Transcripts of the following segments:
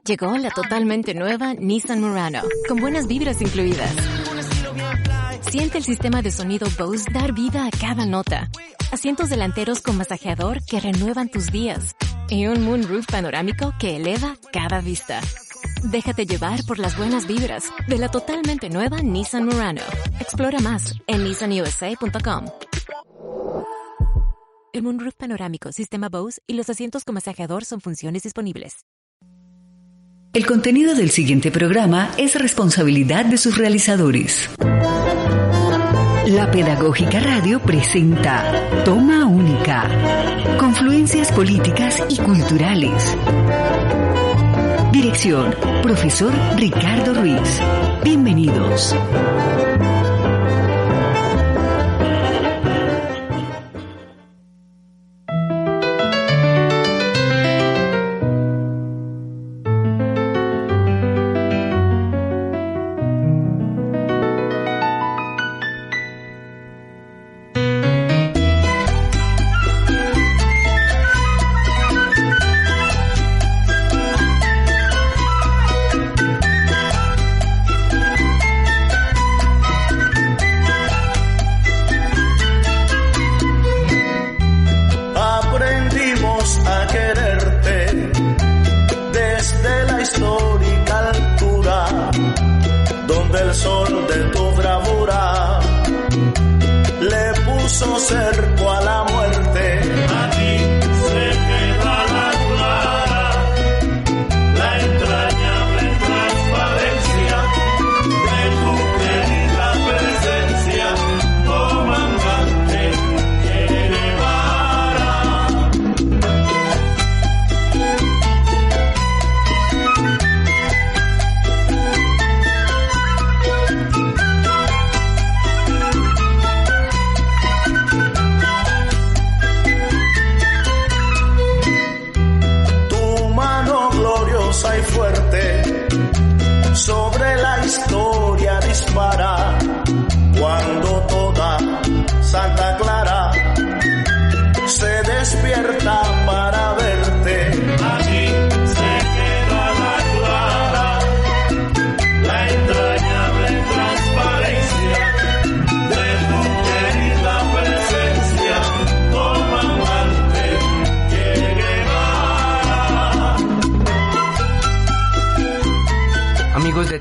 Llegó la totalmente nueva Nissan Murano, con buenas vibras incluidas. Siente el sistema de sonido Bose dar vida a cada nota. Asientos delanteros con masajeador que renuevan tus días. Y un moonroof panorámico que eleva cada vista. Déjate llevar por las buenas vibras de la totalmente nueva Nissan Murano. Explora más en nissanusa.com. El moonroof panorámico, sistema Bose y los asientos con masajeador son funciones disponibles. El contenido del siguiente programa es responsabilidad de sus realizadores. La Pedagógica Radio presenta Toma Única. Confluencias políticas y culturales. Dirección, Profesor Ricardo Ruiz. Bienvenidos.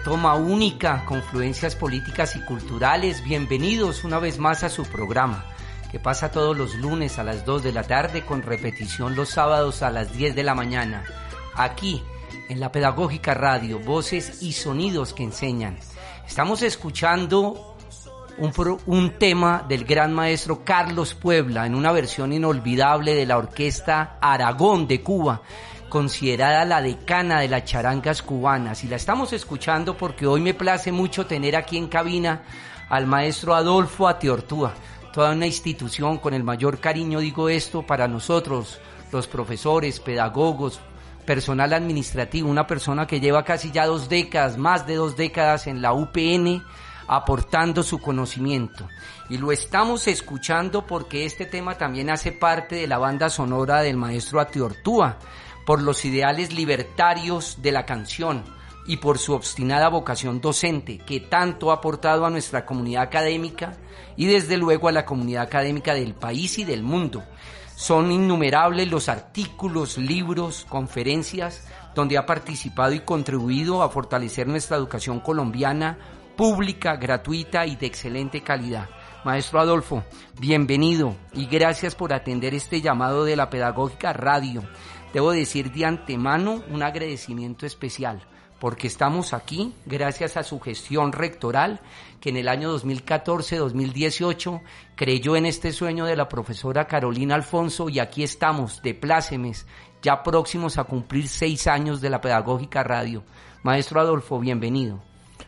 Toma Única, confluencias políticas y culturales. Bienvenidos una vez más a su programa, que pasa todos los lunes a las 2 de la tarde, con repetición los sábados a las 10 de la mañana. Aquí, en la Pedagógica Radio, voces y sonidos que enseñan. Estamos escuchando un tema del gran maestro Carlos Puebla, en una versión inolvidable de la Orquesta Aragón de Cuba, considerada la decana de las charangas cubanas, y la estamos escuchando porque hoy me place mucho tener aquí en cabina al maestro Adolfo Atiortúa, toda una institución. Con el mayor cariño digo esto para nosotros, los profesores, pedagogos, personal administrativo, una persona que lleva casi ya 2 décadas, más de 2 décadas en la UPN, aportando su conocimiento. Y lo estamos escuchando porque este tema también hace parte de la banda sonora del maestro Atiortúa, por los ideales libertarios de la canción y por su obstinada vocación docente, que tanto ha aportado a nuestra comunidad académica y desde luego a la comunidad académica del país y del mundo. Son innumerables los artículos, libros, conferencias donde ha participado y contribuido a fortalecer nuestra educación colombiana, pública, gratuita y de excelente calidad. Maestro Adolfo, bienvenido y gracias por atender este llamado de la Pedagógica Radio. Debo decir de antemano un agradecimiento especial, porque estamos aquí gracias a su gestión rectoral, que en el año 2014-2018 creyó en este sueño de la profesora Carolina Alfonso, y aquí estamos de plácemes, ya próximos a cumplir 6 años de la Pedagógica Radio. Maestro Adolfo, bienvenido.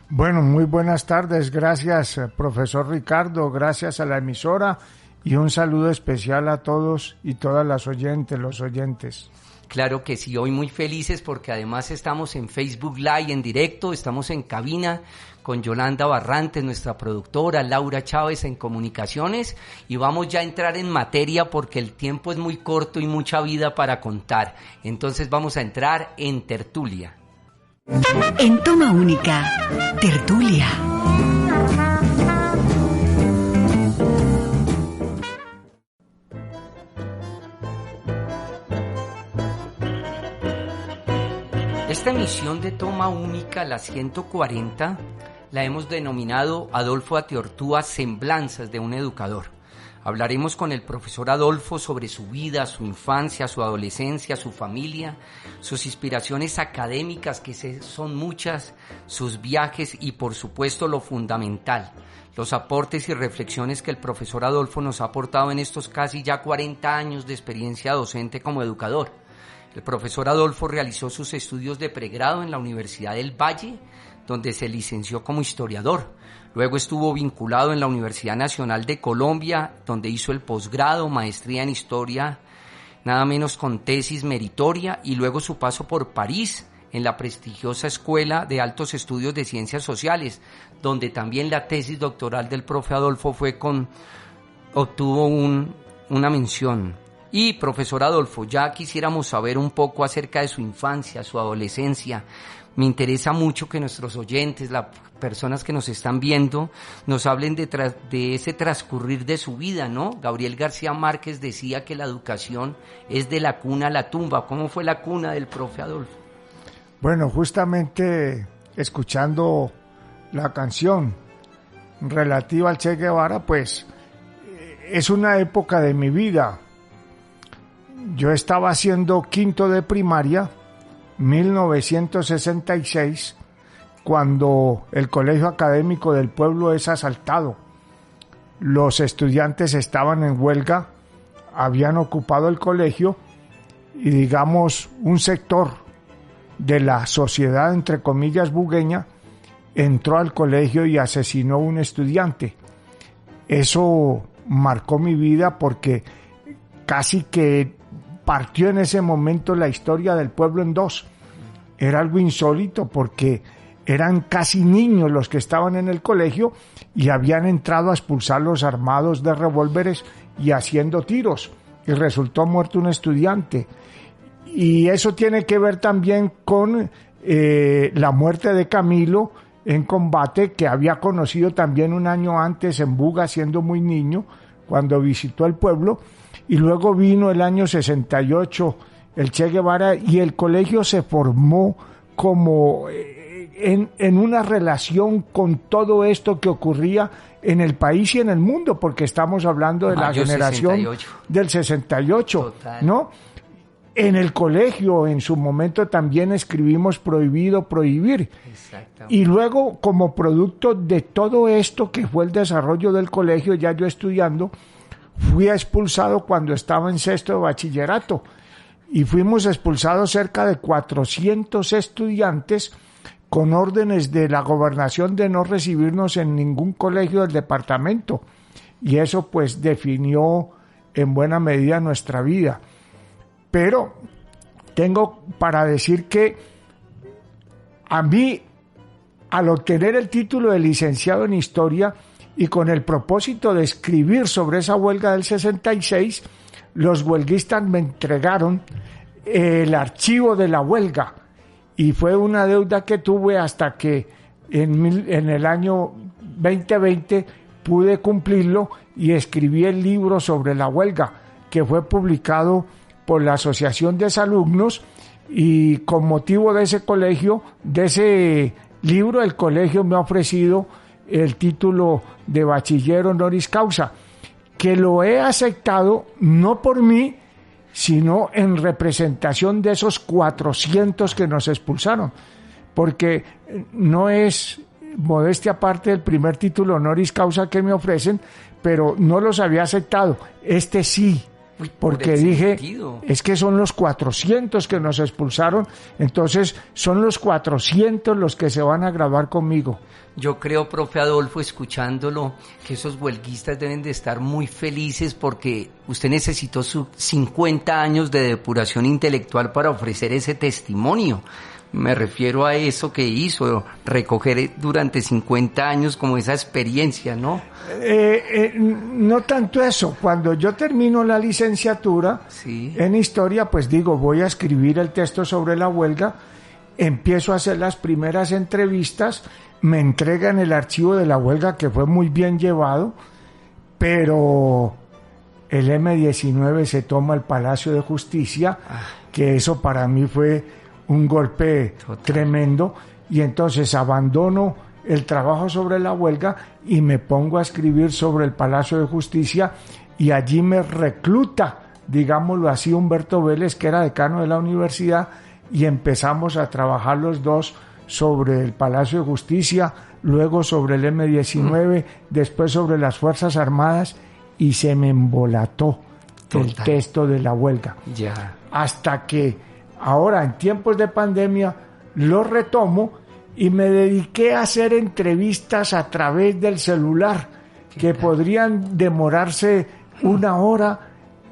Bueno, muy buenas tardes, gracias profesor Ricardo, gracias a la emisora y un saludo especial a todos y todas las oyentes, los oyentes. Claro que sí, hoy muy felices porque además estamos en Facebook Live en directo, estamos en cabina con Yolanda Barrantes, nuestra productora, Laura Chávez en comunicaciones, y vamos ya a entrar en materia porque el tiempo es muy corto y mucha vida para contar. Entonces vamos a entrar en tertulia. En Toma Única, tertulia. Esta emisión de Toma Única, la 140, la hemos denominado Adolfo Atiortúa, Semblanzas de un Educador. Hablaremos con el profesor Adolfo sobre su vida, su infancia, su adolescencia, su familia, sus inspiraciones académicas, que son muchas, sus viajes y, por supuesto, lo fundamental, los aportes y reflexiones que el profesor Adolfo nos ha aportado en estos casi ya 40 años de experiencia docente como educador. El profesor Adolfo realizó sus estudios de pregrado en la Universidad del Valle, donde se licenció como historiador. Luego estuvo vinculado en la Universidad Nacional de Colombia, donde hizo el posgrado, maestría en historia, nada menos con tesis meritoria, y luego su paso por París, en la prestigiosa Escuela de Altos Estudios de Ciencias Sociales, donde también la tesis doctoral del profe Adolfo obtuvo una mención. Y, profesor Adolfo, ya quisiéramos saber un poco acerca de su infancia, su adolescencia. Me interesa mucho que nuestros oyentes, las personas que nos están viendo, nos hablen de ese transcurrir de su vida, ¿no? Gabriel García Márquez decía que la educación es de la cuna a la tumba. ¿Cómo fue la cuna del profe Adolfo? Bueno, justamente escuchando la canción relativa al Che Guevara, pues es una época de mi vida. Yo estaba haciendo quinto de primaria, 1966, cuando el Colegio Académico del Pueblo es asaltado. Los estudiantes estaban en huelga, habían ocupado el colegio y, digamos, un sector de la sociedad, entre comillas, bugueña, entró al colegio y asesinó a un estudiante. Eso marcó mi vida porque casi que partió en ese momento la historia del pueblo en dos. Era algo insólito porque eran casi niños los que estaban en el colegio y habían entrado a expulsarlos armados de revólveres y haciendo tiros, y resultó muerto un estudiante. Y eso tiene que ver también con la muerte de Camilo en combate, que había conocido también un año antes en Buga, siendo muy niño, cuando visitó el pueblo. Y luego vino el año 68 el Che Guevara y el colegio se formó como en una relación con todo esto que ocurría en el país y en el mundo, porque estamos hablando de la generación 68. Del 68, total. ¿No? En el colegio en su momento también escribimos prohibido prohibir. Y luego, como producto de todo esto que fue el desarrollo del colegio, ya yo estudiando, fui expulsado cuando estaba en sexto de bachillerato y fuimos expulsados cerca de 400 estudiantes con órdenes de la gobernación de no recibirnos en ningún colegio del departamento, y eso pues definió en buena medida nuestra vida. Pero tengo para decir que a mí, al obtener el título de licenciado en historia, y con el propósito de escribir sobre esa huelga del 66, los huelguistas me entregaron el archivo de la huelga y fue una deuda que tuve hasta que en el año 2020 pude cumplirlo y escribí el libro sobre la huelga, que fue publicado por la Asociación de Exalumnos, y con motivo de ese colegio, de ese libro, el colegio me ha ofrecido el título de bachiller honoris causa, que lo he aceptado no por mí, sino en representación de esos 400 que nos expulsaron, porque no es, modestia aparte, el primer título honoris causa que me ofrecen, pero no los había aceptado. Este sí, porque dije, es que son los 400 que nos expulsaron, entonces son los 400 los que se van a graduar conmigo. Yo creo, profe Adolfo, escuchándolo, que esos huelguistas deben de estar muy felices porque usted necesitó sus 50 años de depuración intelectual para ofrecer ese testimonio. Me refiero a eso que hizo, recoger durante 50 años como esa experiencia, ¿no? No tanto eso. Cuando yo termino la licenciatura en Historia, pues digo, voy a escribir el texto sobre la huelga, empiezo a hacer las primeras entrevistas, me entregan el archivo de la huelga que fue muy bien llevado, pero el M-19 se toma el Palacio de Justicia, que eso para mí fue un golpe tremendo, y entonces abandono el trabajo sobre la huelga y me pongo a escribir sobre el Palacio de Justicia, y allí me recluta, digámoslo así, Humberto Vélez, que era decano de la universidad, y empezamos a trabajar los dos sobre el Palacio de Justicia, luego sobre el M-19, después sobre las Fuerzas Armadas, y se me embolató el texto de la huelga. Hasta que ahora, en tiempos de pandemia, lo retomo y me dediqué a hacer entrevistas a través del celular, que podrían demorarse 1 hora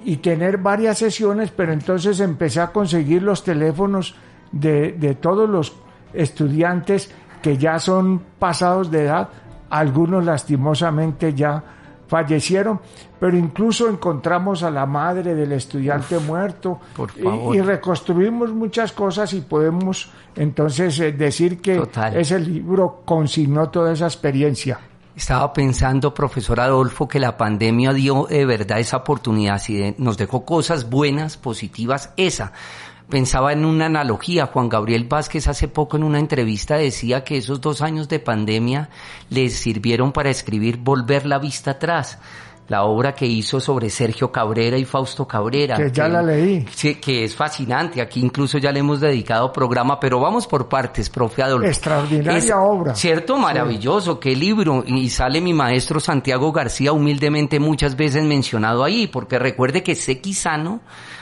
y tener varias sesiones, pero entonces empecé a conseguir los teléfonos de todos los estudiantes que ya son pasados de edad, algunos lastimosamente ya fallecieron, pero incluso encontramos a la madre del estudiante muerto, y reconstruimos muchas cosas, y podemos entonces decir que ese libro consignó toda esa experiencia. Estaba pensando, profesor Adolfo, que la pandemia dio de verdad esa oportunidad, nos dejó cosas buenas, positivas, Pensaba en una analogía. Juan Gabriel Vázquez hace poco en una entrevista decía que esos 2 años de pandemia les sirvieron para escribir Volver la vista atrás, la obra que hizo sobre Sergio Cabrera y Fausto Cabrera. Que ya la leí. Sí, que es fascinante. Aquí incluso ya le hemos dedicado programa, pero vamos por partes, profe Adolfo. Extraordinaria obra. Cierto, maravilloso, qué libro. Y sale mi maestro Santiago García humildemente muchas veces mencionado ahí, porque recuerde que Sequizano,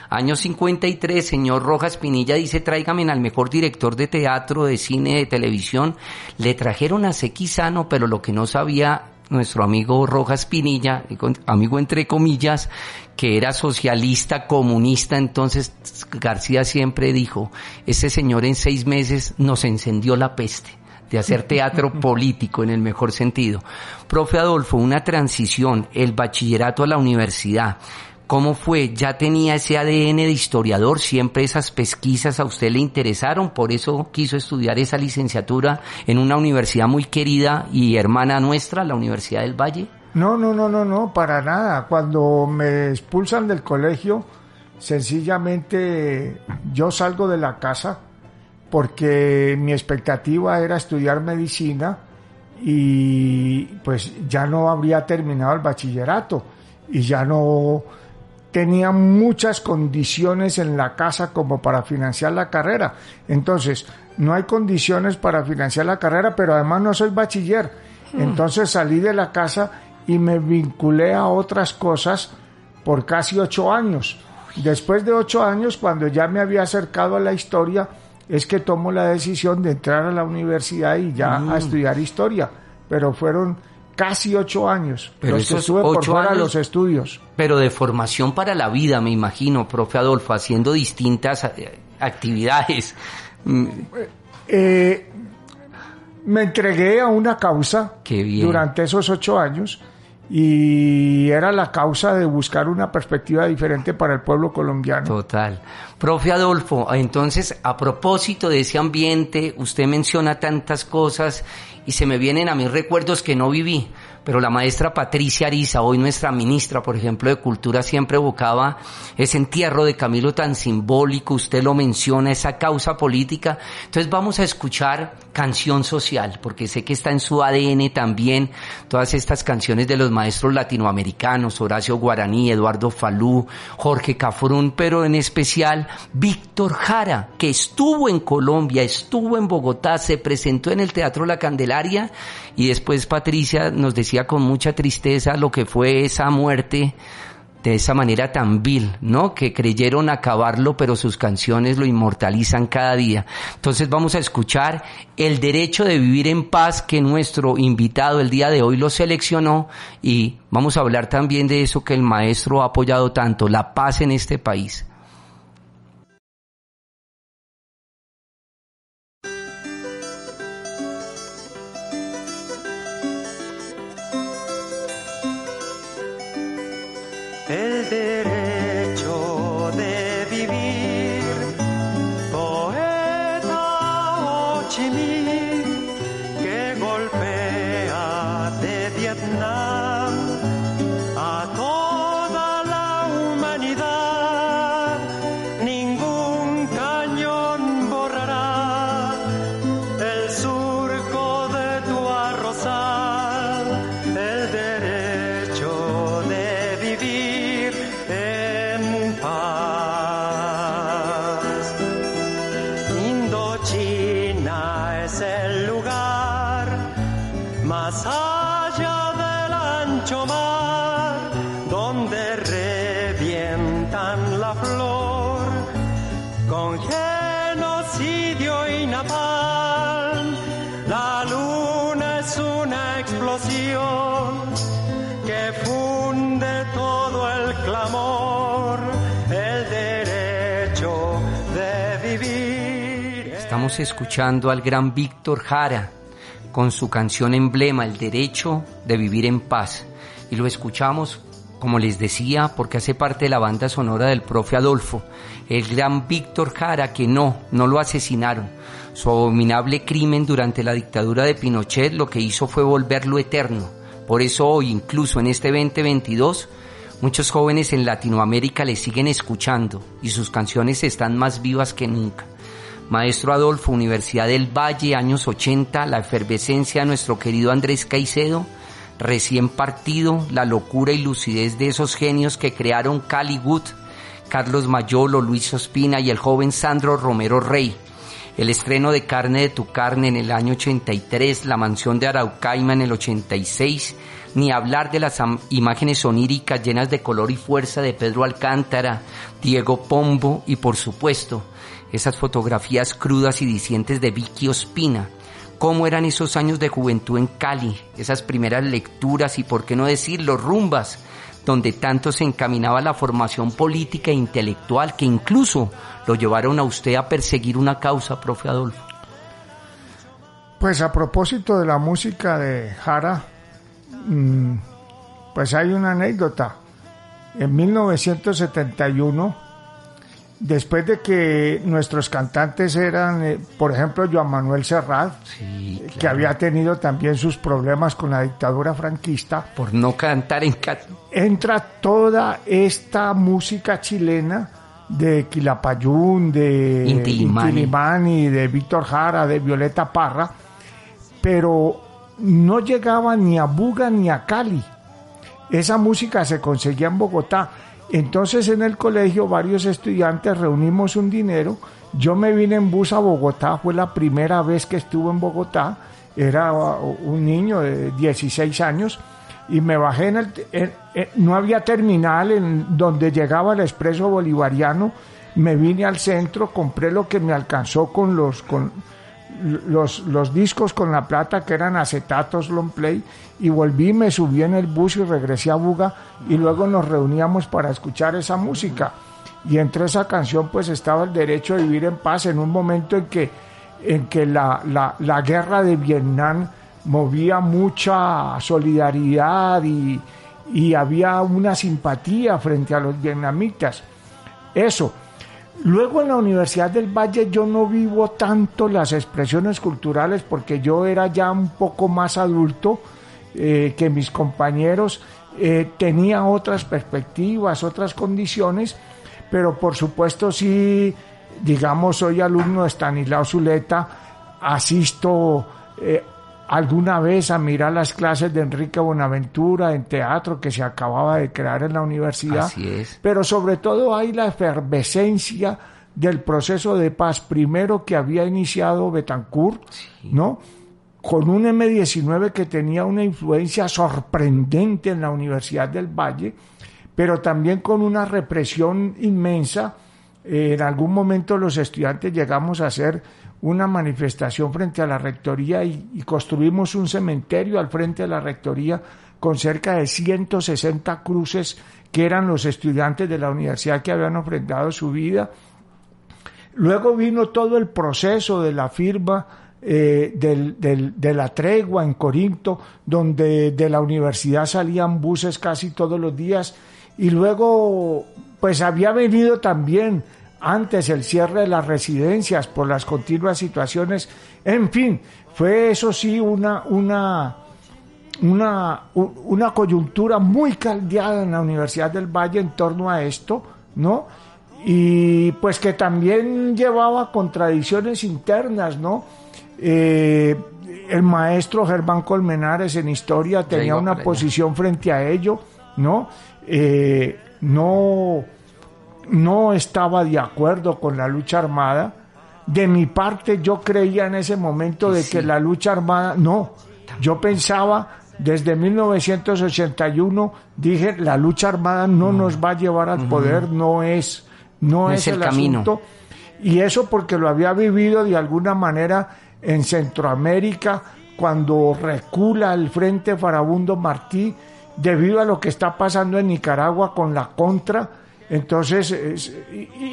año 53, señor Rojas Pinilla dice, tráigame al mejor director de teatro, de cine, de televisión. Le trajeron a Sequizano, pero lo que no sabía nuestro amigo Rojas Pinilla, amigo entre comillas, que era socialista, comunista. Entonces García siempre dijo, ese señor en 6 meses nos encendió la peste de hacer teatro político en el mejor sentido. Profe Adolfo, una transición, el bachillerato a la universidad, ¿cómo fue? ¿Ya tenía ese ADN de historiador? ¿Siempre esas pesquisas a usted le interesaron? ¿Por eso quiso estudiar esa licenciatura en una universidad muy querida y hermana nuestra, la Universidad del Valle? No, para nada. Cuando me expulsan del colegio, sencillamente yo salgo de la casa porque mi expectativa era estudiar medicina y pues ya no habría terminado el bachillerato y ya no tenía muchas condiciones en la casa como para financiar la carrera. Entonces, no hay condiciones para financiar la carrera, pero además no soy bachiller. Entonces salí de la casa y me vinculé a otras cosas por casi 8 años. Después de 8 años, cuando ya me había acercado a la historia, es que tomo la decisión de entrar a la universidad y ya a estudiar historia. Pero fueron casi 8 años pero los que estuve por fuera de los estudios. Pero de formación para la vida, me imagino, profe Adolfo, haciendo distintas actividades. Me entregué a una causa durante esos 8 años y era la causa de buscar una perspectiva diferente para el pueblo colombiano. Total. Profe Adolfo, entonces, a propósito de ese ambiente, usted menciona tantas cosas y se me vienen a mis recuerdos que no viví, pero la maestra Patricia Ariza, hoy nuestra ministra, por ejemplo, de Cultura, siempre evocaba ese entierro de Camilo tan simbólico, usted lo menciona, esa causa política. Entonces vamos a escuchar Canción Social, porque sé que está en su ADN también, todas estas canciones de los maestros latinoamericanos, Horacio Guaraní, Eduardo Falú, Jorge Cafrún, pero en especial Víctor Jara, que estuvo en Colombia, estuvo en Bogotá, se presentó en el Teatro La Candelaria, y después Patricia nos decía con mucha tristeza lo que fue esa muerte de esa manera tan vil, ¿no? Que creyeron acabarlo, pero sus canciones lo inmortalizan cada día. Entonces vamos a escuchar El Derecho de Vivir en Paz, que nuestro invitado el día de hoy lo seleccionó, y vamos a hablar también de eso que el maestro ha apoyado tanto, la paz en este país. El derecho de vivir, poeta Ho Chi Minh, que golpea de Vietnam a toda la humanidad. Ningún cañón borrará el surco de tu arrozal. El derecho de vivir en paz. Indochina es el lugar más allá del ancho mar, donde revientan la flor con genocidio y napalm. La luna es una explosión que funde todo el clamor, el derecho de vivir. Estamos escuchando al gran Víctor Jara con su canción emblema, El Derecho de Vivir en Paz. Y lo escuchamos, como les decía, porque hace parte de la banda sonora del profe Adolfo, el gran Víctor Jara, que no lo asesinaron. Su abominable crimen durante la dictadura de Pinochet lo que hizo fue volverlo eterno. Por eso hoy, incluso en este 2022, muchos jóvenes en Latinoamérica le siguen escuchando y sus canciones están más vivas que nunca. Maestro Adolfo, Universidad del Valle, años 80, la efervescencia de nuestro querido Andrés Caicedo, recién partido, la locura y lucidez de esos genios que crearon Cali Wood, Carlos Mayolo, Luis Ospina y el joven Sandro Romero Rey. El estreno de Carne de tu carne en el año 83, La mansión de Araucaima en el 86, ni hablar de las imágenes oníricas llenas de color y fuerza de Pedro Alcántara, Diego Pombo y, por supuesto, esas fotografías crudas y dicientes de Vicky Ospina. ¿Cómo eran esos años de juventud en Cali? Esas primeras lecturas y, por qué no decirlo, rumbas, donde tanto se encaminaba la formación política e intelectual que incluso lo llevaron a usted a perseguir una causa, profe Adolfo. Pues a propósito de la música de Jara, pues hay una anécdota. En 1971, después de que nuestros cantantes eran, por ejemplo, Joan Manuel Serrat, sí, claro, que había tenido también sus problemas con la dictadura franquista, por no cantar en entra toda esta música chilena de Quilapayún, de Inti Illimani, de Víctor Jara, de Violeta Parra, pero no llegaba ni a Buga ni a Cali. Esa música se conseguía en Bogotá. Entonces en el colegio varios estudiantes reunimos un dinero. Yo me vine en bus a Bogotá, fue la primera vez que estuve en Bogotá. Era un niño de 16 años y me bajé no había terminal en donde llegaba el Expreso Bolivariano. Me vine al centro, compré lo que me alcanzó con los discos con la plata, que eran acetatos long play, y volví, me subí en el bus y regresé a Buga, y luego nos reuníamos para escuchar esa música. Y entre esa canción pues estaba El Derecho de Vivir en Paz, en un momento en que la guerra de Vietnam movía mucha solidaridad y había una simpatía frente a los vietnamitas. Eso. Luego en la Universidad del Valle yo no vivo tanto las expresiones culturales porque yo era ya un poco más adulto que mis compañeros, tenía otras perspectivas, otras condiciones, pero por supuesto sí, digamos, soy alumno de Estanislao Zuleta, asisto alguna vez a mirar las clases de Enrique Bonaventura en teatro que se acababa de crear en la universidad. Así es. Pero sobre todo hay la efervescencia del proceso de paz, primero que había iniciado Betancourt, sí, ¿no? Con un M-19 que tenía una influencia sorprendente en la Universidad del Valle, pero también con una represión inmensa. En algún momento los estudiantes llegamos a hacer una manifestación frente a la rectoría y construimos un cementerio al frente de la rectoría con cerca de 160 cruces que eran los estudiantes de la universidad que habían ofrendado su vida. Luego vino todo el proceso de la firma de la tregua en Corinto, donde de la universidad salían buses casi todos los días, y luego pues había venido también antes el cierre de las residencias por las continuas situaciones. En fin, fue eso sí una coyuntura muy caldeada en la Universidad del Valle en torno a esto, ¿no? Y pues que también llevaba contradicciones internas, ¿no? El maestro Germán Colmenares en historia tenía una posición frente a ello, ¿no? No estaba de acuerdo con la lucha armada. De mi parte, yo creía en ese momento de que la lucha armada, no, yo pensaba desde 1981, dije, la lucha armada no nos va a llevar al poder, no es el camino. Asunto. Y eso porque lo había vivido de alguna manera en Centroamérica, cuando recula el Frente Farabundo Martí, debido a lo que está pasando en Nicaragua con la Contra. Entonces,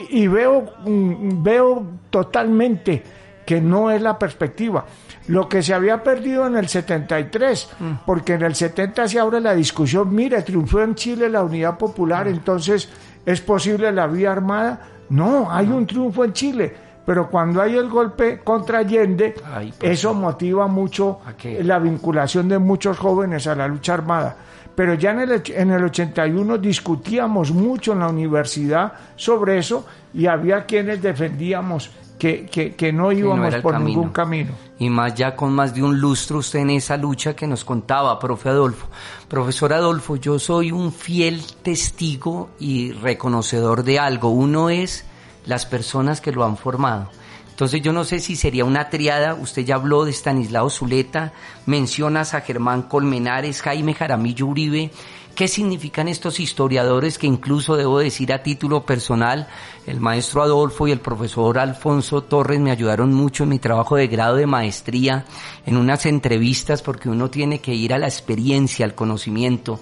veo totalmente que no es la perspectiva. Lo que se había perdido en el 73, porque en el 70 se abre la discusión, mire, triunfó en Chile la Unidad Popular, entonces ¿es posible la vía armada? No, hay un triunfo en Chile, pero cuando hay el golpe contra Allende, eso motiva mucho la vinculación de muchos jóvenes a la lucha armada. Pero ya en el 81 discutíamos mucho en la universidad sobre eso, y había quienes defendíamos que no íbamos por ningún camino. Y más ya con más de un lustro usted en esa lucha que nos contaba, profe Adolfo. Profesor Adolfo, yo soy un fiel testigo y reconocedor de algo. Uno es las personas que lo han formado. Entonces yo no sé si sería una triada. Usted ya habló de Estanislao Zuleta, mencionas a Germán Colmenares, Jaime Jaramillo Uribe. ¿Qué significan estos historiadores que incluso debo decir a título personal, el maestro Adolfo y el profesor Alfonso Torres me ayudaron mucho en mi trabajo de grado de maestría, en unas entrevistas, porque uno tiene que ir a la experiencia, al conocimiento?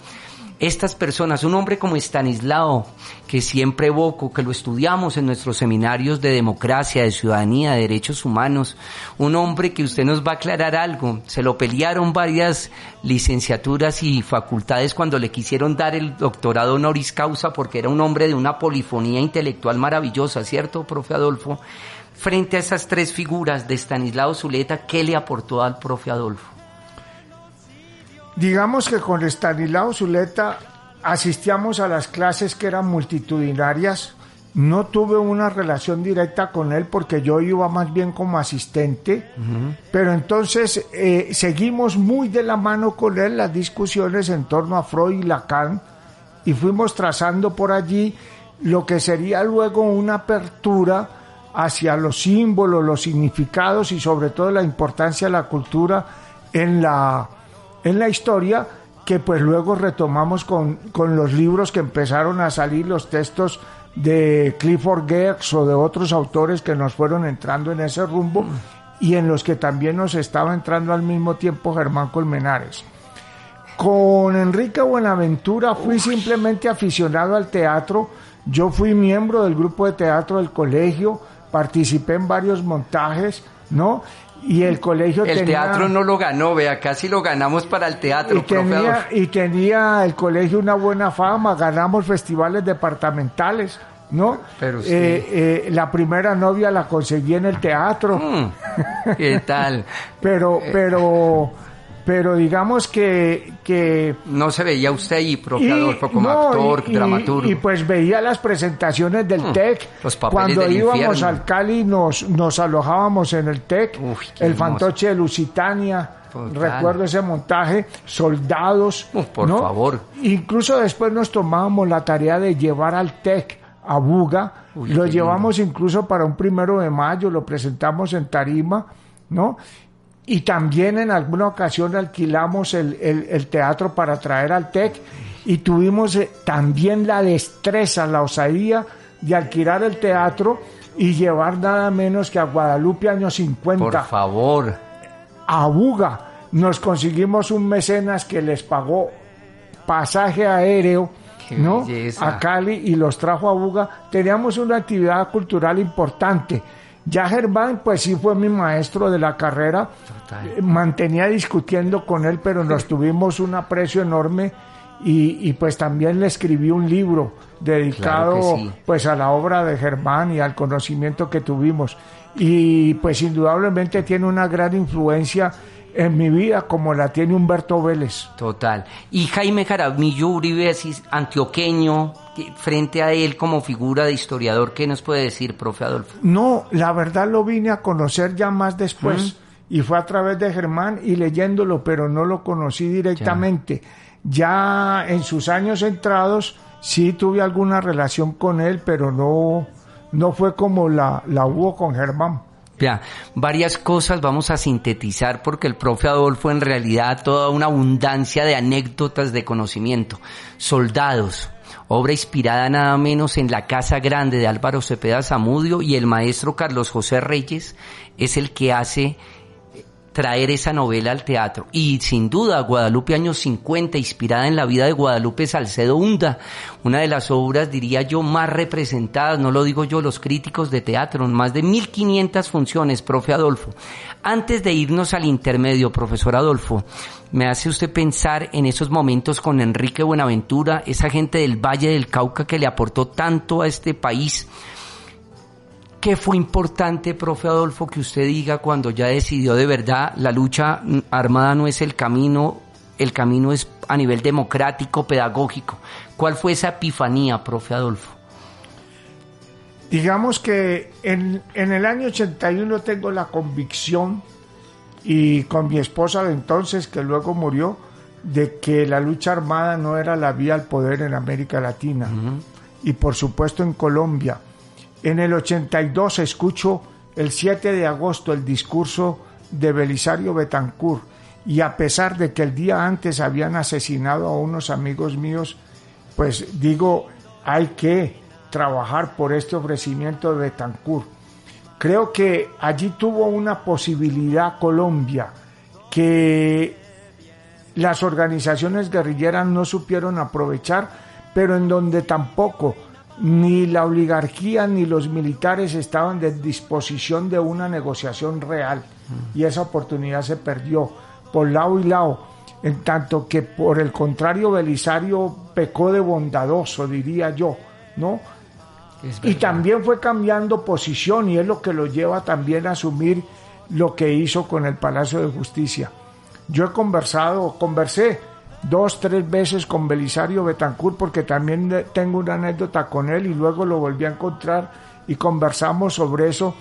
Estas personas, un hombre como Estanislao, que siempre evoco, que lo estudiamos en nuestros seminarios de democracia, de ciudadanía, de derechos humanos, un hombre que usted nos va a aclarar algo, se lo pelearon varias licenciaturas y facultades cuando le quisieron dar el doctorado honoris causa, porque era un hombre de una polifonía intelectual maravillosa, ¿cierto, profe Adolfo? Frente a esas tres figuras de Estanislao Zuleta, ¿qué le aportó al profe Adolfo? Digamos que con Estanislao Zuleta asistíamos a las clases que eran multitudinarias. No tuve una relación directa con él porque yo iba más bien como asistente, pero entonces seguimos muy de la mano con él las discusiones en torno a Freud y Lacan, y fuimos trazando por allí lo que sería luego una apertura hacia los símbolos, los significados y sobre todo la importancia de la cultura en la historia, que pues luego retomamos con los libros que empezaron a salir, los textos de Clifford Geertz o de otros autores que nos fueron entrando en ese rumbo, y en los que también nos estaba entrando al mismo tiempo Germán Colmenares. Con Enrique Buenaventura fui simplemente aficionado al teatro. Yo fui miembro del grupo de teatro del colegio, participé en varios montajes, ¿no? Y el colegio el teatro no lo ganó, vea, casi lo ganamos para el teatro, y tenía el colegio una buena fama, ganamos festivales departamentales, ¿no? Pero la primera novia la conseguí en el teatro. ¿Qué tal? Pero digamos que no se veía usted ahí, profe Adolfo, como actor, dramaturgo. Y pues veía las presentaciones del TEC. Los papeles cuando del íbamos infierno. al Cali nos alojábamos en el TEC. El fantoche de Lusitania. Total. Recuerdo ese montaje, soldados. Por favor. Incluso después nos tomábamos la tarea de llevar al TEC a Buga. Lo llevamos incluso para un 1 de mayo, lo presentamos en tarima, ¿no? Y también en alguna ocasión alquilamos el teatro para traer al TEC, y tuvimos también la destreza, la osadía de alquilar el teatro y llevar nada menos que a Guadalupe años 50. Por favor. A Buga. Nos conseguimos un mecenas que les pagó pasaje aéreo, ¿no?, a Cali, y los trajo a Buga. Teníamos una actividad cultural importante. Ya Germán, pues sí fue mi maestro de la carrera. Mantenía discutiendo con él, pero nos tuvimos un aprecio enorme y pues también le escribí un libro dedicado pues a la obra de Germán y al conocimiento que tuvimos. Y pues indudablemente tiene una gran influencia en mi vida, como la tiene Humberto Vélez. Total. Y Jaime Jaramillo Uribe, así antioqueño, frente a él como figura de historiador, ¿qué nos puede decir, profe Adolfo? No, la verdad lo vine a conocer ya más después, y fue a través de Germán y leyéndolo, pero no lo conocí directamente. Ya en sus años entrados sí tuve alguna relación con él, pero no fue como la hubo con Germán. Ya, varias cosas vamos a sintetizar porque el profe Adolfo en realidad toda una abundancia de anécdotas de conocimiento. Soldados, obra inspirada nada menos en La Casa Grande de Álvaro Cepeda Zamudio, y el maestro Carlos José Reyes es el que hace traer esa novela al teatro. Y sin duda Guadalupe años 50, inspirada en la vida de Guadalupe Salcedo Hunda, una de las obras, diría yo, más representadas, no lo digo yo, los críticos de teatro, más de 1500 funciones, profe Adolfo. Antes de irnos al intermedio, profesor Adolfo, me hace usted pensar en esos momentos con Enrique Buenaventura, esa gente del Valle del Cauca que le aportó tanto a este país. ¿Qué fue importante, profe Adolfo, que usted diga cuando ya decidió de verdad la lucha armada no es el camino es a nivel democrático, pedagógico? ¿Cuál fue esa epifanía, profe Adolfo? Digamos que en el año 81 tengo la convicción, y con mi esposa de entonces, que luego murió, de que la lucha armada no era la vía al poder en América Latina, y por supuesto en Colombia. En el 82 escucho el 7 de agosto el discurso de Belisario Betancur, y a pesar de que el día antes habían asesinado a unos amigos míos, pues digo, hay que trabajar por este ofrecimiento de Betancur. Creo que allí tuvo una posibilidad Colombia que las organizaciones guerrilleras no supieron aprovechar, pero en donde tampoco ni la oligarquía ni los militares estaban de disposición de una negociación real, y esa oportunidad se perdió por lado y lado, en tanto que por el contrario Belisario pecó de bondadoso, diría yo, ¿no? Y también fue cambiando posición, y es lo que lo lleva también a asumir lo que hizo con el Palacio de Justicia. Yo conversé 2-3 veces con Belisario Betancur, porque también tengo una anécdota con él, y luego lo volví a encontrar y conversamos sobre eso,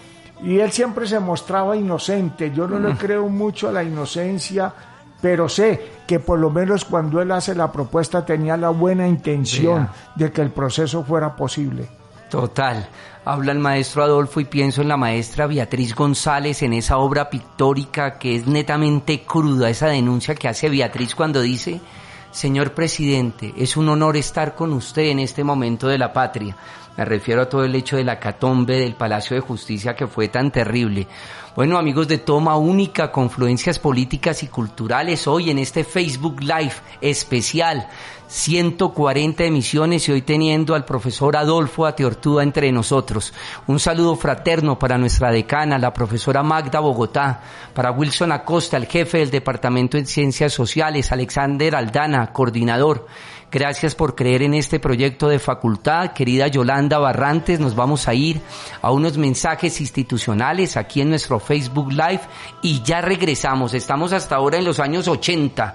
y él siempre se mostraba inocente. Yo no le creo mucho a la inocencia, pero sé que por lo menos cuando él hace la propuesta tenía la buena intención de que el proceso fuera posible. Total. Habla el maestro Adolfo y pienso en la maestra Beatriz González, en esa obra pictórica que es netamente cruda, esa denuncia que hace Beatriz cuando dice: señor presidente, es un honor estar con usted en este momento de la patria. Me refiero a todo el hecho de la hecatombe del Palacio de Justicia que fue tan terrible. Bueno, amigos de Toma Única, Confluencias Políticas y Culturales, hoy en este Facebook Live especial, 140 emisiones, y hoy teniendo al profesor Adolfo Ateortúa entre nosotros. Un saludo fraterno para nuestra decana, la profesora Magda Bogotá, para Wilson Acosta, el jefe del Departamento de Ciencias Sociales, Alexander Aldana, coordinador. Gracias por creer en este proyecto de facultad. Querida Yolanda Barrantes, nos vamos a ir a unos mensajes institucionales aquí en nuestro Facebook Live y ya regresamos. Estamos hasta ahora en los años 80.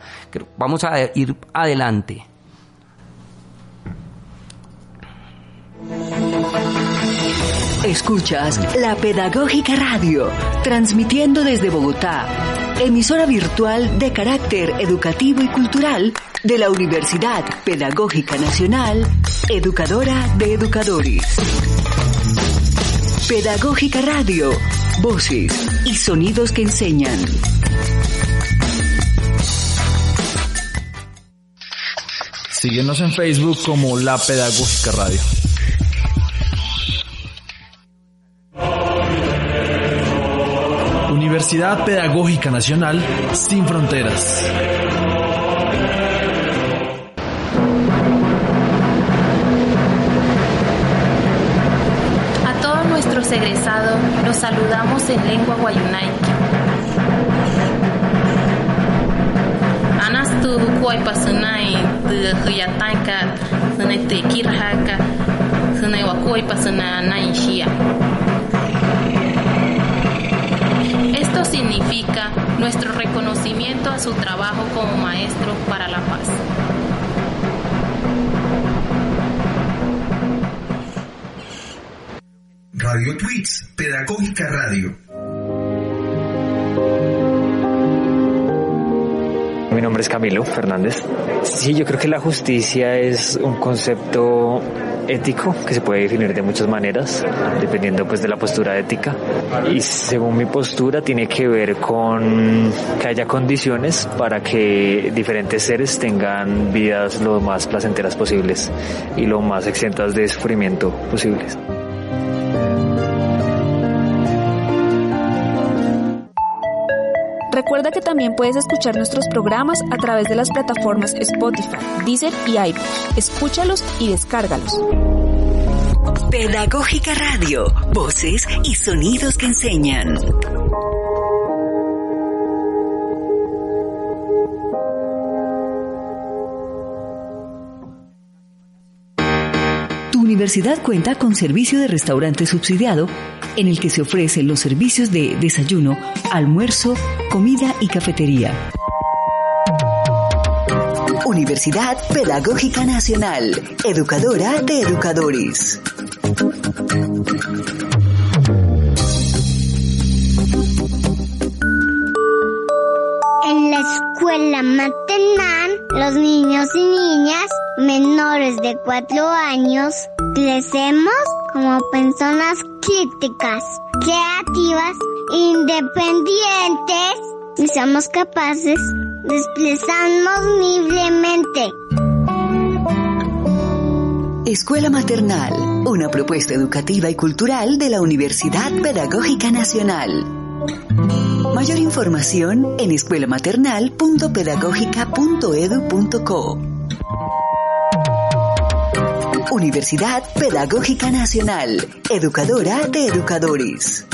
Vamos a ir adelante. Escuchas La Pedagógica Radio, transmitiendo desde Bogotá, emisora virtual de carácter educativo y cultural de la Universidad Pedagógica Nacional, educadora de educadores. Pedagógica Radio, voces y sonidos que enseñan. Síguenos en Facebook como La Pedagógica Radio. Universidad Pedagógica Nacional sin fronteras. A todos nuestros egresados los saludamos en lengua guayunaica. Anas tudu kuay pasunai de huyatanka, sunete kirhaka, sunai wakuay pasuna naishia. Esto significa nuestro reconocimiento a su trabajo como maestro para la paz. Radio Tweets, Pedagógica Radio. Mi nombre es Camilo Fernández. Sí, yo creo que la justicia es un concepto ético que se puede definir de muchas maneras, dependiendo pues de la postura ética. Y según mi postura tiene que ver con que haya condiciones para que diferentes seres tengan vidas lo más placenteras posibles y lo más exentas de sufrimiento posibles. Recuerda que también puedes escuchar nuestros programas a través de las plataformas Spotify, Deezer y iVoox. Escúchalos y descárgalos. Pedagógica Radio, voces y sonidos que enseñan. Tu universidad cuenta con servicio de restaurante subsidiado en el que se ofrecen los servicios de desayuno, almuerzo, comida y cafetería. Universidad Pedagógica Nacional, educadora de educadores. En la escuela maternal, los niños y niñas menores de 4 años crecemos como personas críticas, creativas, independientes y somos capaces de expresarnos libremente. Escuela Maternal, una propuesta educativa y cultural de la Universidad Pedagógica Nacional. Mayor información en escuelamaternal.pedagogica.edu.co. Universidad Pedagógica Nacional, educadora de educadores.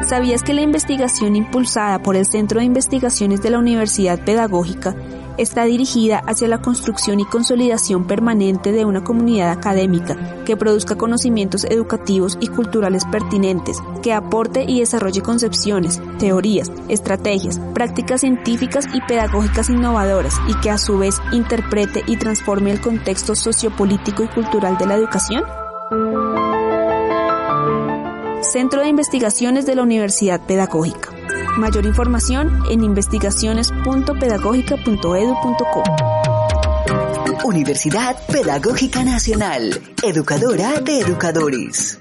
¿Sabías que la investigación impulsada por el Centro de Investigaciones de la Universidad Pedagógica está dirigida hacia la construcción y consolidación permanente de una comunidad académica que produzca conocimientos educativos y culturales pertinentes, que aporte y desarrolle concepciones, teorías, estrategias, prácticas científicas y pedagógicas innovadoras y que a su vez interprete y transforme el contexto sociopolítico y cultural de la educación? Centro de Investigaciones de la Universidad Pedagógica. Mayor información en investigaciones.pedagogica.edu.co. Universidad Pedagógica Nacional, educadora de educadores.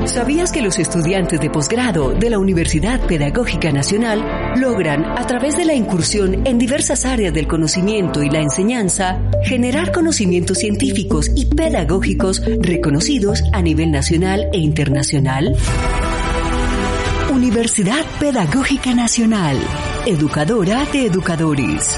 ¿Sabías que los estudiantes de posgrado de la Universidad Pedagógica Nacional logran, a través de la incursión en diversas áreas del conocimiento y la enseñanza, generar conocimientos científicos y pedagógicos reconocidos a nivel nacional e internacional? Universidad Pedagógica Nacional, educadora de educadores.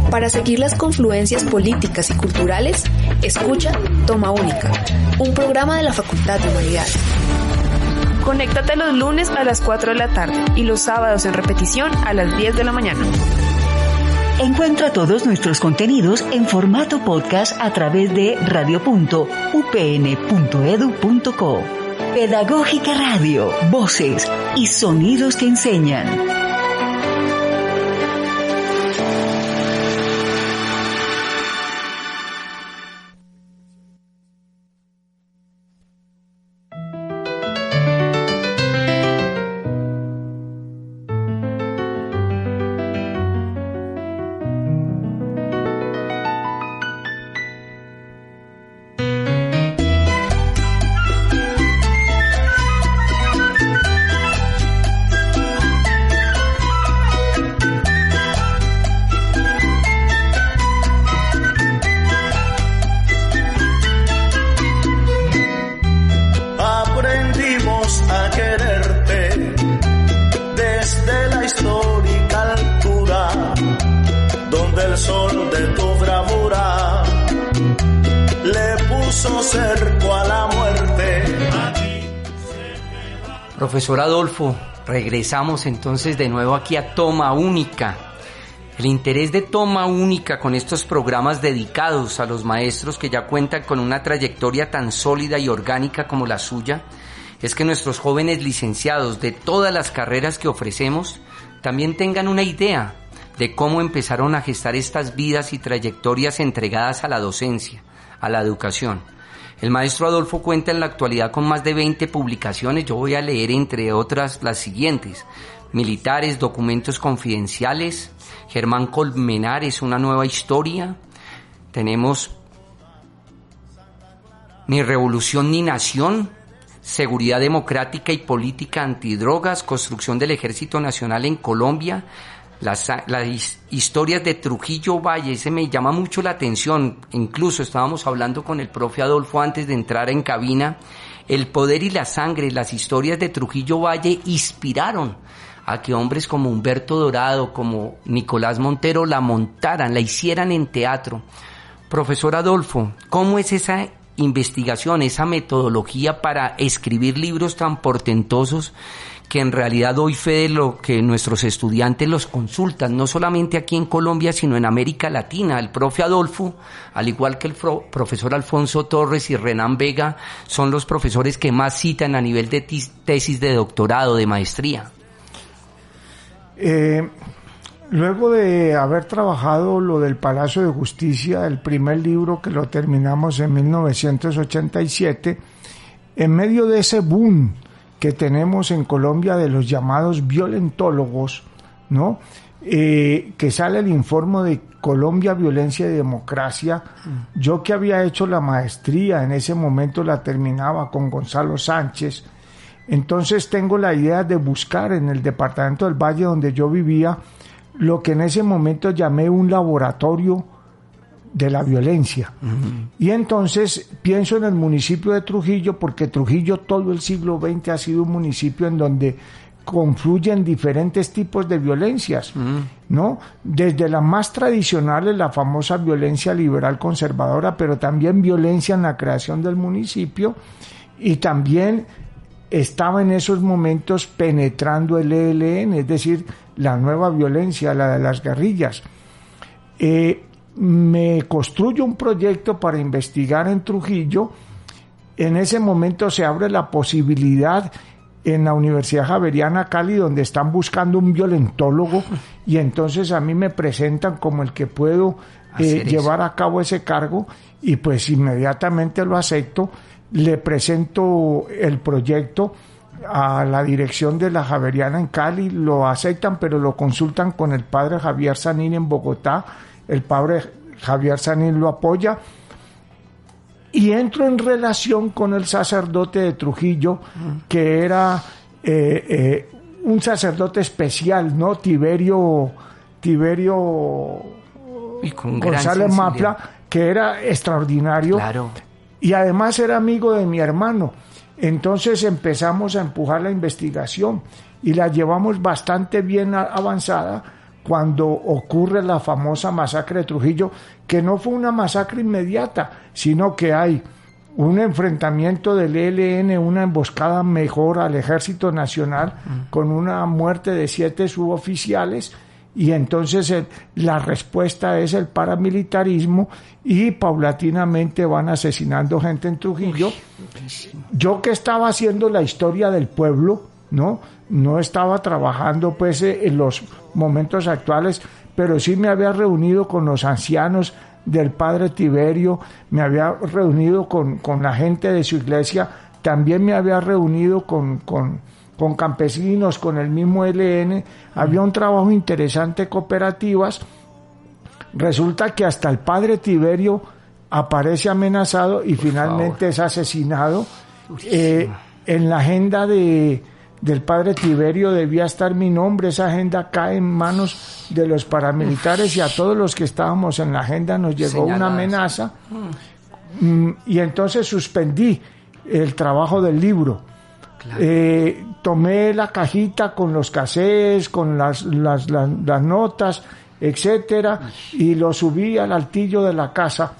Para seguir las confluencias políticas y culturales, escucha Toma Única, un programa de la Facultad de Humanidades. Conéctate los lunes a las 4 de la tarde y los sábados en repetición a las 10 de la mañana. Encuentra todos nuestros contenidos en formato podcast a través de radio.upn.edu.co. Pedagógica Radio, voces y sonidos que enseñan. cerco a la muerte. Profesor Adolfo, regresamos entonces de nuevo aquí a Toma Única. El interés de Toma Única con estos programas dedicados a los maestros que ya cuentan con una trayectoria tan sólida y orgánica como la suya es que nuestros jóvenes licenciados de todas las carreras que ofrecemos también tengan una idea de cómo empezaron a gestar estas vidas y trayectorias entregadas a la docencia, a la educación. El maestro Adolfo cuenta en la actualidad con más de 20 publicaciones. Yo voy a leer entre otras las siguientes: Militares, documentos confidenciales, Germán Colmenares, una nueva historia. Tenemos Ni revolución ni nación, Seguridad democrática y política antidrogas, Construcción del Ejército Nacional en Colombia, las historias de Trujillo Valle. Ese me llama mucho la atención. Incluso estábamos hablando con el profe Adolfo antes de entrar en cabina. El poder y la sangre, las historias de Trujillo Valle inspiraron a que hombres como Humberto Dorado, como Nicolás Montero la montaran, la hicieran en teatro. Profesor Adolfo, ¿cómo es esa investigación, esa metodología para escribir libros tan portentosos que en realidad doy fe de lo que nuestros estudiantes los consultan, no solamente aquí en Colombia, sino en América Latina? El profe Adolfo, al igual que el profesor Alfonso Torres y Renan Vega, son los profesores que más citan a nivel de tesis de doctorado, de maestría. Luego de haber trabajado lo del Palacio de Justicia, el primer libro que lo terminamos en 1987, en medio de ese boom que tenemos en Colombia de los llamados violentólogos, ¿no? Que sale el informe de Colombia, Violencia y Democracia. Yo que había hecho la maestría, en ese momento la terminaba con Gonzalo Sánchez, entonces tengo la idea de buscar en el departamento del Valle donde yo vivía lo que en ese momento llamé un laboratorio de la violencia. Y entonces pienso en el municipio de Trujillo, porque Trujillo todo el siglo XX ha sido un municipio en donde confluyen diferentes tipos de violencias, ¿no? Desde las más tradicionales, la famosa violencia liberal conservadora, pero también violencia en la creación del municipio, y también estaba en esos momentos penetrando el ELN, es decir, la nueva violencia, la de las guerrillas. Me construyo un proyecto para investigar en Trujillo. En ese momento se abre la posibilidad en la Universidad Javeriana Cali, donde están buscando un violentólogo, y entonces a mí me presentan como el que puedo llevar a cabo ese cargo, y pues inmediatamente lo acepto. Le presento el proyecto a la dirección de la Javeriana en Cali, lo aceptan, pero lo consultan con el padre Javier Sanín en Bogotá. El padre Javier Sanín lo apoya, y entro en relación con el sacerdote de Trujillo, que era un sacerdote especial, ¿no? Tiberio González Mapla, que era extraordinario. Claro. Y además era amigo de mi hermano. Entonces empezamos a empujar la investigación y la llevamos bastante bien avanzada cuando ocurre la famosa masacre de Trujillo, que no fue una masacre inmediata, sino que hay un enfrentamiento del ELN, una emboscada mejor al Ejército Nacional, con una muerte de 7 suboficiales, y entonces la respuesta es el paramilitarismo, y paulatinamente van asesinando gente en Trujillo. Yo que estaba haciendo la historia del pueblo, no estaba trabajando pues en los momentos actuales, pero sí me había reunido con los ancianos del padre Tiberio, me había reunido con la gente de su iglesia, también me había reunido con campesinos, con el mismo ELN. Había un trabajo interesante, cooperativas. Resulta que hasta el padre Tiberio aparece amenazado y finalmente es asesinado. En la agenda del padre Tiberio debía estar mi nombre. Esa agenda cae en manos de los paramilitares, y a todos los que estábamos en la agenda nos llegó una amenaza, y entonces suspendí el trabajo del libro. Claro. Tomé la cajita con los cassettes, con las notas, etcétera, y lo subí al altillo de la casa.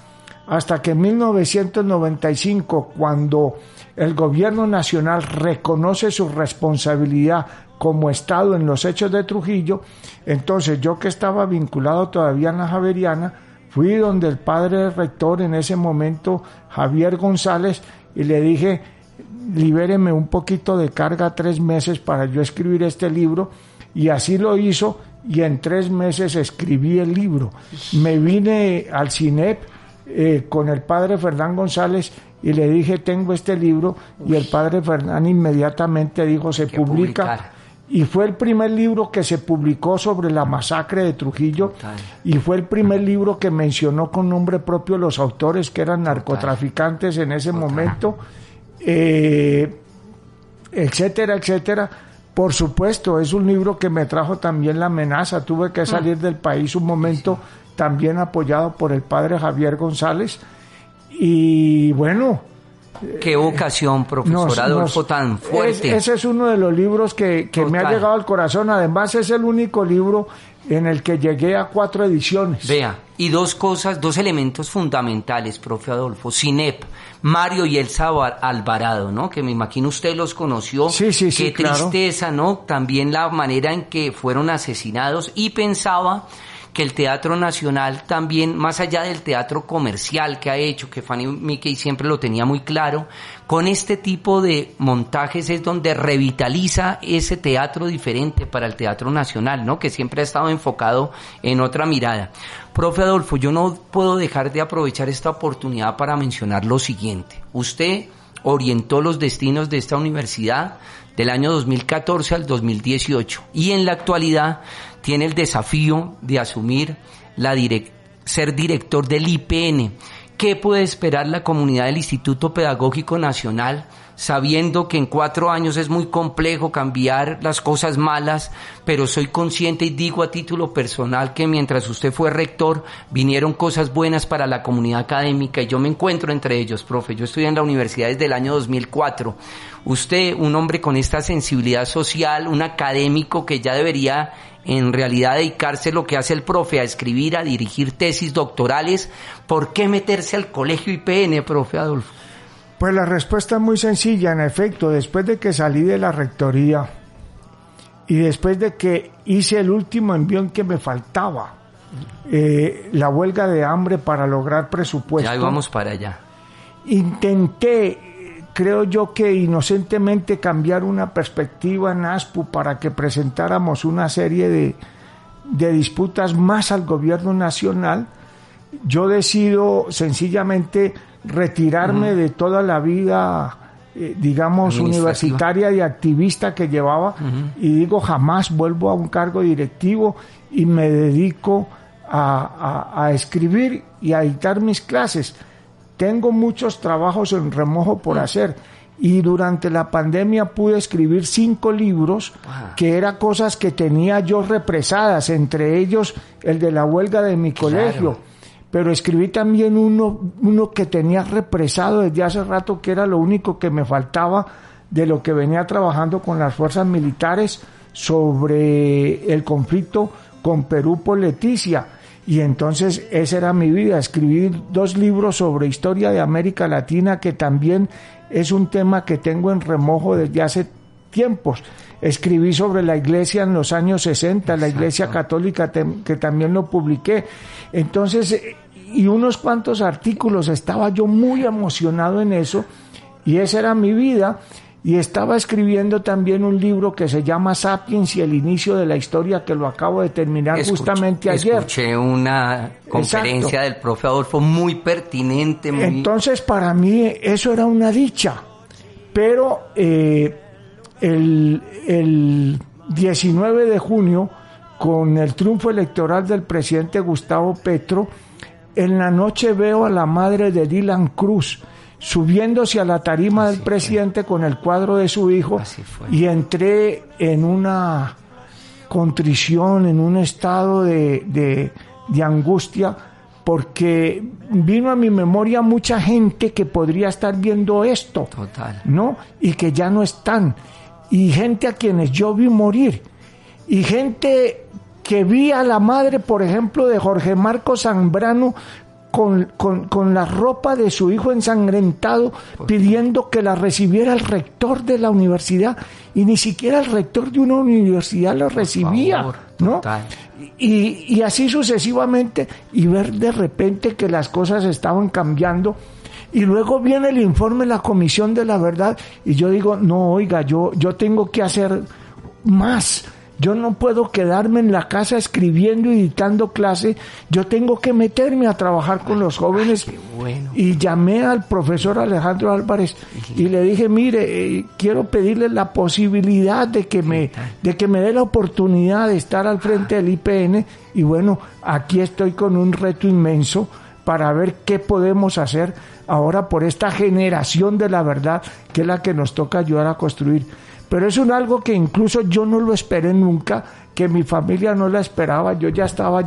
hasta que en 1995, cuando el gobierno nacional reconoce su responsabilidad como Estado en los hechos de Trujillo, entonces yo, que estaba vinculado todavía en la Javeriana, fui donde el padre rector en ese momento, Javier González, y le dije: libéreme un poquito de carga 3 meses para yo escribir este libro, y así lo hizo, y en 3 meses escribí el libro. Me vine al CINEP con el padre Fernán González y le dije: tengo este libro, y el padre Fernán inmediatamente dijo: se publica. Y fue el primer libro que se publicó sobre la masacre de Trujillo. Total. Y fue el primer libro que mencionó con nombre propio los autores, que eran narcotraficantes en ese momento, etcétera, etcétera. Por supuesto, es un libro que me trajo también la amenaza. Tuve que salir del país un momento, también apoyado por el padre Javier González. Y bueno... Qué vocación, profesor Adolfo, tan fuerte. Ese es uno de los libros que me ha llegado al corazón. Además, es el único libro en el que llegué a 4 ediciones. Vea, y 2 elementos fundamentales, profe Adolfo: CINEP, Mario y Elsa Alvarado, ¿no? Que me imagino usted los conoció. Sí, Qué tristeza, claro. ¿no? También la manera en que fueron asesinados, y pensaba que el Teatro Nacional también, más allá del teatro comercial que ha hecho, que Fanny Mickey siempre lo tenía muy claro, con este tipo de montajes es donde revitaliza ese teatro diferente para el Teatro Nacional, ¿no? Que siempre ha estado enfocado en otra mirada. Profe Adolfo, yo no puedo dejar de aprovechar esta oportunidad para mencionar lo siguiente. Usted orientó los destinos de esta universidad del año 2014 al 2018, y en la actualidad tiene el desafío de asumir ser director del IPN. ¿Qué puede esperar la comunidad del Instituto Pedagógico Nacional, sabiendo que en 4 años es muy complejo cambiar las cosas malas, pero soy consciente y digo a título personal que mientras usted fue rector vinieron cosas buenas para la comunidad académica, y yo me encuentro entre ellos, profe? Yo estudié en la universidad desde el año 2004. Usted, un hombre con esta sensibilidad social, un académico que ya debería en realidad dedicarse lo que hace el profe, a escribir, a dirigir tesis doctorales, ¿por qué meterse al colegio IPN, profe Adolfo? Pues la respuesta es muy sencilla. En efecto, después de que salí de la rectoría y después de que hice el último envión que me faltaba, la huelga de hambre para lograr presupuesto, ya vamos para allá, intenté, creo yo que inocentemente, cambiar una perspectiva en ASPU para que presentáramos una serie de disputas más al gobierno nacional. Yo decido sencillamente retirarme de toda la vida, digamos, universitaria y activista que llevaba, y digo, jamás vuelvo a un cargo directivo, y me dedico a escribir y a dictar mis clases. Tengo muchos trabajos en remojo por hacer, y durante la pandemia pude escribir 5 libros, que eran cosas que tenía yo represadas, entre ellos el de la huelga de mi colegio, pero escribí también uno que tenía represado desde hace rato, que era lo único que me faltaba de lo que venía trabajando con las fuerzas militares sobre el conflicto con Perú por Leticia. Y entonces esa era mi vida, escribir 2 libros sobre historia de América Latina, que también es un tema que tengo en remojo desde hace tiempos. Escribí sobre la iglesia en los años 60, la iglesia católica, que también lo publiqué. Entonces, y unos cuantos artículos, estaba yo muy emocionado en eso, y esa era mi vida. Y estaba escribiendo también un libro que se llama Sapiens y el inicio de la historia, que lo acabo de terminar justamente ayer. Escuché una conferencia del profe Adolfo muy pertinente. Entonces, para mí eso era una dicha. Pero el 19 de junio, con el triunfo electoral del presidente Gustavo Petro, en la noche veo a la madre de Dylan Cruz subiéndose a la tarima del presidente con el cuadro de su hijo, y entré en una contrición, en un estado de angustia, porque vino a mi memoria mucha gente que podría estar viendo esto, ¿no? Y que ya no están, y gente a quienes yo vi morir, y gente que vi a la madre, por ejemplo, de Jorge Marcos Zambrano, con la ropa de su hijo ensangrentado, pidiendo que la recibiera el rector de la universidad, y ni siquiera el rector de una universidad la recibía, favor, ¿no? total. Y así sucesivamente, y ver de repente que las cosas estaban cambiando. Y luego viene el informe de la Comisión de la Verdad, y yo digo, no, oiga, yo tengo que hacer más. Yo no puedo quedarme en la casa escribiendo y dictando clase, yo tengo que meterme a trabajar con los jóvenes. Qué bueno. Y llamé al profesor Alejandro Álvarez y le dije, mire, quiero pedirle la posibilidad de que me dé la oportunidad de estar al frente del IPN, y bueno, aquí estoy con un reto inmenso para ver qué podemos hacer ahora por esta generación de la verdad, que es la que nos toca ayudar a construir. Pero es algo que incluso yo no lo esperé nunca, que mi familia no la esperaba. Yo ya estaba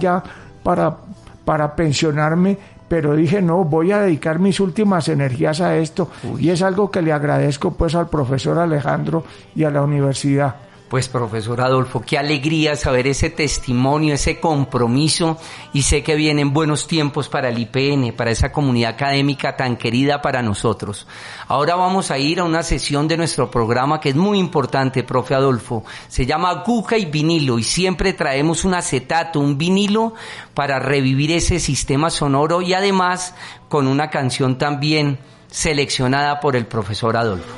para pensionarme, pero dije, no, voy a dedicar mis últimas energías a esto. Y es algo que le agradezco pues al profesor Alejandro y a la universidad. Pues profesor Adolfo, qué alegría saber ese testimonio, ese compromiso, y sé que vienen buenos tiempos para el IPN, para esa comunidad académica tan querida para nosotros. Ahora vamos a ir a una sesión de nuestro programa que es muy importante, profe Adolfo. Se llama Aguja y Vinilo, y siempre traemos un acetato, un vinilo, para revivir ese sistema sonoro, y además con una canción también seleccionada por el profesor Adolfo.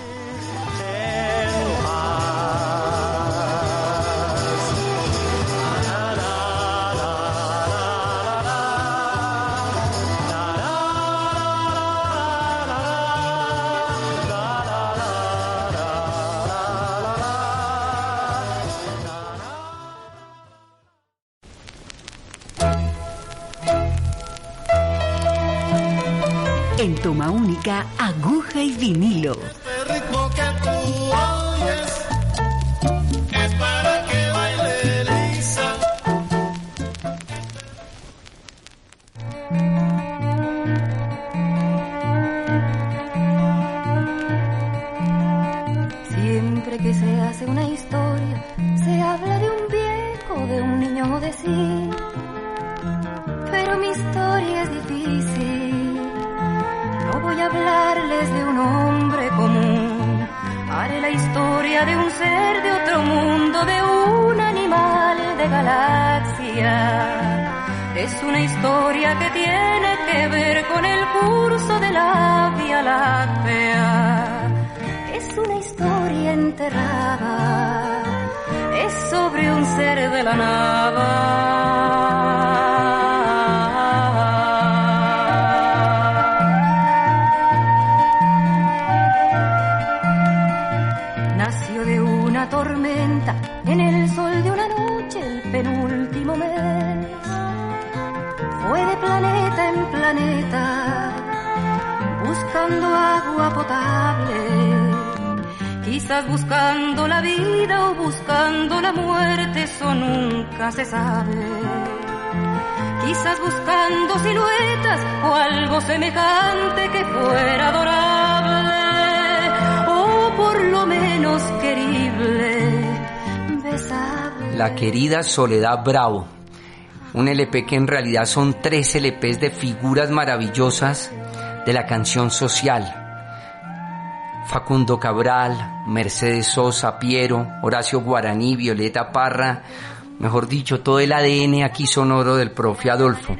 En toma única, aguja y vinilo. Este ritmo que tú oyes es para que baile Elisa. Siempre que se hace una historia, se habla de un viejo, de un niño, de sí. Pero mi historia es difícil. No voy a hablarles de un hombre común, haré la historia de un ser de otro mundo, de un animal de galaxia. Es una historia que tiene que ver con el curso de la Vía Láctea. Es una historia enterrada, es sobre un ser de la nada. Tormenta en el sol de una noche, el penúltimo mes. Fue de planeta en planeta, buscando agua potable, quizás buscando la vida o buscando la muerte, eso nunca se sabe. Quizás buscando siluetas o algo semejante que fuera adorable, o por lo menos querible, besable. La querida Soledad Bravo, un LP que en realidad son 3 LPs de figuras maravillosas de la canción social. Facundo Cabral, Mercedes Sosa, Piero, Horacio Guaraní, Violeta Parra, mejor dicho, todo el ADN aquí sonoro del profe Adolfo.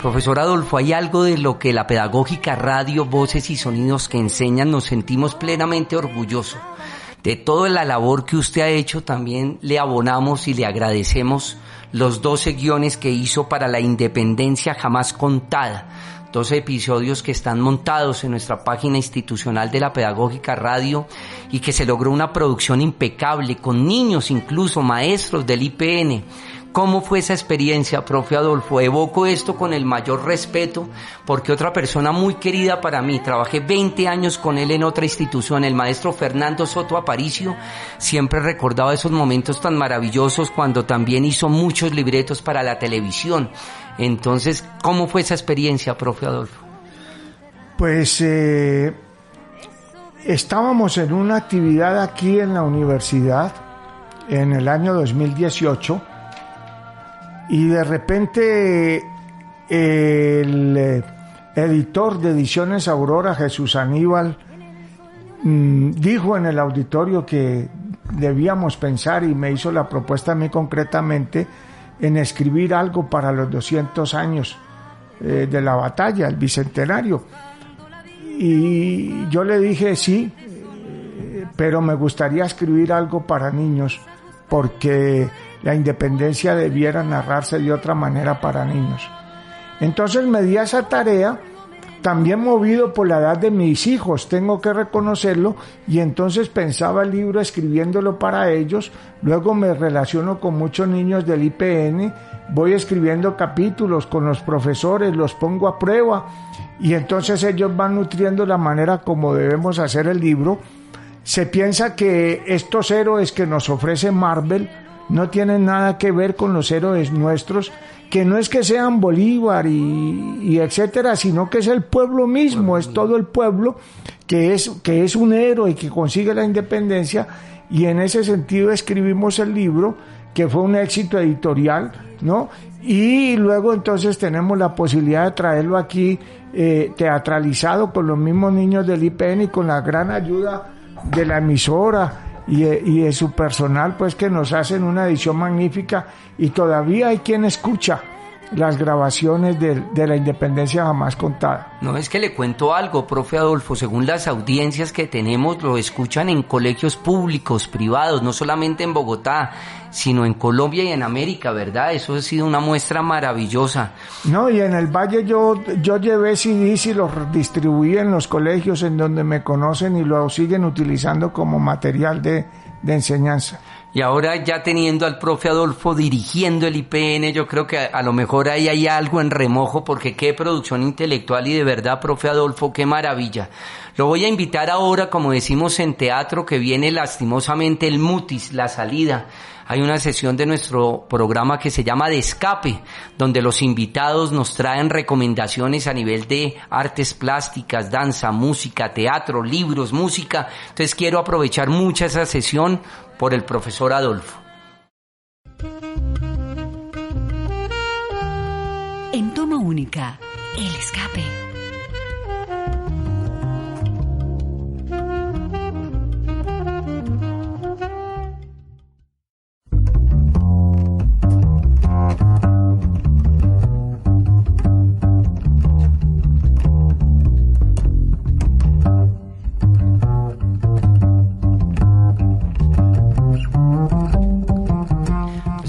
Profesor Adolfo, hay algo de lo que la Pedagógica Radio, Voces y Sonidos que enseñan, nos sentimos plenamente orgullosos. De toda la labor que usted ha hecho, también le abonamos y le agradecemos los 12 guiones que hizo para la independencia jamás contada. 12 episodios que están montados en nuestra página institucional de la Pedagógica Radio, y que se logró una producción impecable con niños, incluso maestros del IPN. ¿Cómo fue esa experiencia, profe Adolfo? Evoco esto con el mayor respeto, porque otra persona muy querida para mí, trabajé 20 años con él en otra institución, el maestro Fernando Soto Aparicio, siempre recordaba esos momentos tan maravillosos cuando también hizo muchos libretos para la televisión. Entonces, ¿cómo fue esa experiencia, profe Adolfo? Pues estábamos en una actividad aquí en la universidad en el año 2018, y de repente el editor de Ediciones Aurora, Jesús Aníbal, dijo en el auditorio que debíamos pensar, y me hizo la propuesta a mí concretamente, en escribir algo para los 200 años de la batalla, el bicentenario. Y yo le dije sí, pero me gustaría escribir algo para niños, porque la independencia debiera narrarse de otra manera para niños. Entonces me di a esa tarea, también movido por la edad de mis hijos, tengo que reconocerlo, y entonces pensaba el libro escribiéndolo para ellos, luego me relaciono con muchos niños del IPN, voy escribiendo capítulos con los profesores, los pongo a prueba, y entonces ellos van nutriendo la manera como debemos hacer el libro. Se piensa que estos héroes que nos ofrece Marvel no tienen nada que ver con los héroes nuestros, que no es que sean Bolívar y etcétera, sino que es el pueblo mismo, es todo el pueblo que es un héroe y que consigue la independencia, y en ese sentido escribimos el libro, que fue un éxito editorial, ¿no? Y luego entonces tenemos la posibilidad de traerlo aquí teatralizado con los mismos niños del IPN y con la gran ayuda de la emisora y de su personal, pues, que nos hacen una edición magnífica, y todavía hay quien escucha las grabaciones de la independencia jamás contada. No, es que le cuento algo, profe Adolfo, según las audiencias que tenemos, lo escuchan en colegios públicos, privados, no solamente en Bogotá, sino en Colombia y en América, ¿verdad? Eso ha sido una muestra maravillosa. No, y en el Valle yo llevé CDs y los distribuí en los colegios en donde me conocen, y lo siguen utilizando como material de enseñanza. Y ahora, ya teniendo al profe Adolfo dirigiendo el IPN, yo creo que a lo mejor ahí hay algo en remojo, porque qué producción intelectual, y de verdad, profe Adolfo, qué maravilla. Lo voy a invitar ahora, como decimos en teatro, que viene lastimosamente el mutis, la salida. Hay una sesión de nuestro programa que se llama De Escape, donde los invitados nos traen recomendaciones a nivel de artes plásticas, danza, música, teatro, libros, música. Entonces quiero aprovechar mucho esa sesión por el profesor Adolfo. En toma única, El Escape.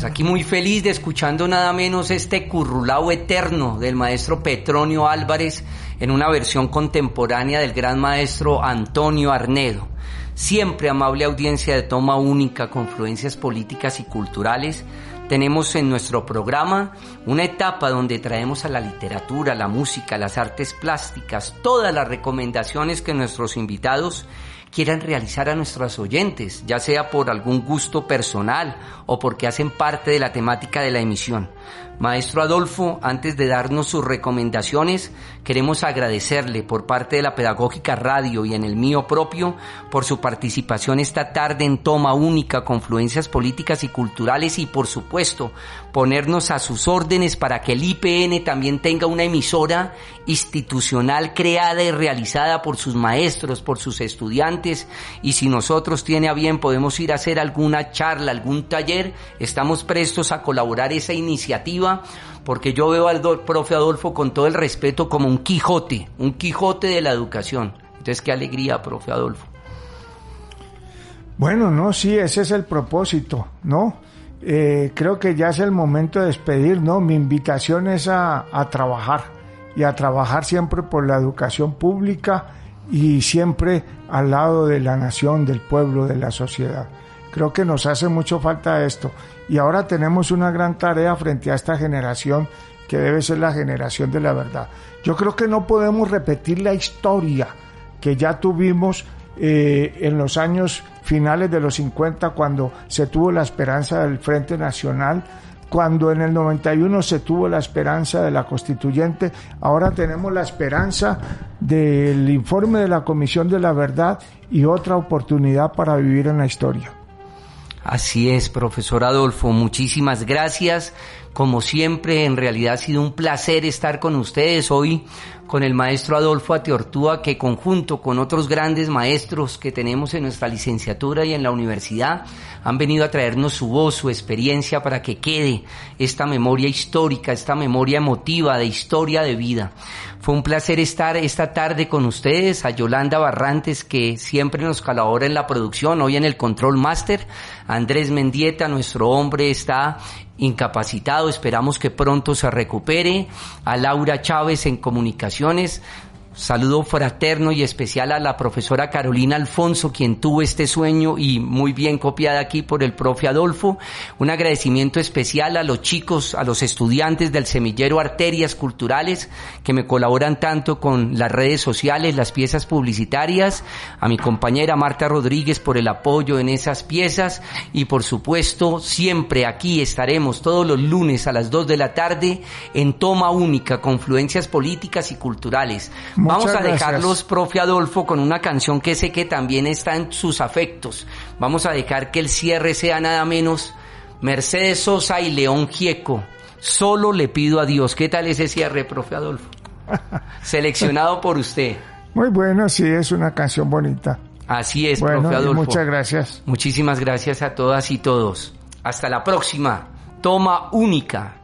Aquí muy feliz de escuchando nada menos este currulao eterno del maestro Petronio Álvarez en una versión contemporánea del gran maestro Antonio Arnedo. Siempre amable audiencia de Toma Única, Confluencias Políticas y Culturales. Tenemos en nuestro programa una etapa donde traemos a la literatura, la música, las artes plásticas, todas las recomendaciones que nuestros invitados quieran realizar a nuestros oyentes, ya sea por algún gusto personal o porque hacen parte de la temática de la emisión. Maestro Adolfo, antes de darnos sus recomendaciones, queremos agradecerle por parte de la Pedagógica Radio y en el mío propio por su participación esta tarde en Toma Única, Confluencias Políticas y Culturales, y por supuesto ponernos a sus órdenes para que el IPN también tenga una emisora institucional creada y realizada por sus maestros, por sus estudiantes, y si nosotros tiene a bien podemos ir a hacer alguna charla, algún taller, estamos prestos a colaborar esa iniciativa, porque yo veo al profe Adolfo con todo el respeto como un Quijote de la educación. Entonces, qué alegría, profe Adolfo. Bueno, no, sí, ese es el propósito, ¿no? Creo que ya es el momento de despedir, ¿no? Mi invitación es a trabajar, y a trabajar siempre por la educación pública y siempre al lado de la nación, del pueblo, de la sociedad. Creo que nos hace mucho falta esto, y ahora tenemos una gran tarea frente a esta generación que debe ser la generación de la verdad. Yo creo que no podemos repetir la historia que ya tuvimos en los años finales de los 50, cuando se tuvo la esperanza del Frente Nacional, cuando en el 91 se tuvo la esperanza de la Constituyente. Ahora tenemos la esperanza del informe de la Comisión de la Verdad y otra oportunidad para vivir en la historia. Así es, profesor Adolfo, muchísimas gracias. Como siempre, en realidad ha sido un placer estar con ustedes hoy, con el maestro Adolfo Atiortúa, que conjunto con otros grandes maestros que tenemos en nuestra licenciatura y en la universidad, han venido a traernos su voz, su experiencia, para que quede esta memoria histórica, esta memoria emotiva de historia de vida. Fue un placer estar esta tarde con ustedes, a Yolanda Barrantes, que siempre nos colabora en la producción, hoy en el Control Master, a Andrés Mendieta, nuestro hombre está incapacitado, esperamos que pronto se recupere, a Laura Chávez en comunicaciones. Saludo fraterno y especial a la profesora Carolina Alfonso, quien tuvo este sueño y muy bien copiada aquí por el profe Adolfo. Un agradecimiento especial a los chicos, a los estudiantes del semillero Arterias Culturales, que me colaboran tanto con las redes sociales, las piezas publicitarias, a mi compañera Marta Rodríguez por el apoyo en esas piezas, y por supuesto siempre aquí estaremos todos los lunes a las 2 de la tarde en Toma Única, Confluencias Políticas y Culturales. Vamos a dejarlos, profe Adolfo, con una canción que sé que también está en sus afectos. Vamos a dejar que el cierre sea nada menos Mercedes Sosa y León Gieco. Solo le pido a Dios. ¿Qué tal ese cierre, profe Adolfo? Seleccionado por usted. Muy bueno, sí, es una canción bonita. Así es, bueno, profe Adolfo. Muchas gracias. Muchísimas gracias a todas y todos. Hasta la próxima. Toma Única.